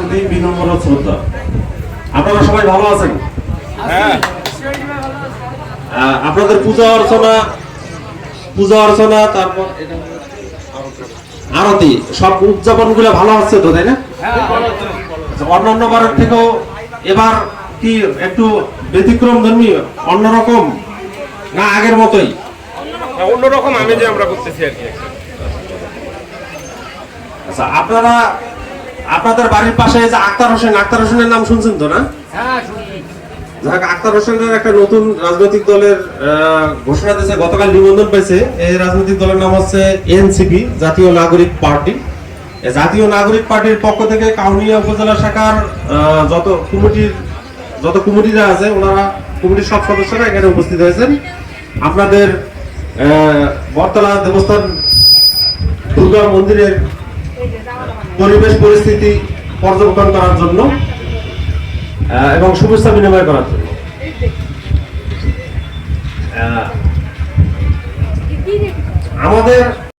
প্রতি বিনম্র শ্রদ্ধা। আপনারা সবাই ভালো আছেন? হ্যাঁ। আপনাদের পূজা অর্চনা তারপর আরতি সব উদযাপন গুলো ভালো হচ্ছে তো, তাই না? অন্যান্য বারের থেকেও এবার কি একটু ব্যতিক্রম ধর্মী, অন্যরকম না আগের মতোই? অন্যরকম আমি যে আমরা করতেছি আর কি। আচ্ছা, আপনাদের বাড়ির পাশে যে আক্তার হোসেনের নাম শুনছেন তো, না? যাক, আক্তার হোসেনের একটা নতুন রাজনৈতিক দলের ঘোষণা দিয়েছে, গতকাল নিবন্ধন পেয়েছে। এই রাজনৈতিক দলের নাম হচ্ছে এনসিপি, জাতীয় নাগরিক পার্টি। জাতীয় নাগরিক পার্টির পক্ষ থেকে কাউনিয়া উপজেলা শাখার যত কমিটিরা আছে, ওনারা কমিটির সব সদস্যরা এখানে উপস্থিত হয়েছেন আপনাদের বটতলা দেবস্থান দুর্গা মন্দিরের পরিবেশ পরিস্থিতি পর্যবেক্ষণ করার জন্য এবং শুভেচ্ছা বিনিময় করার জন্য। আমাদের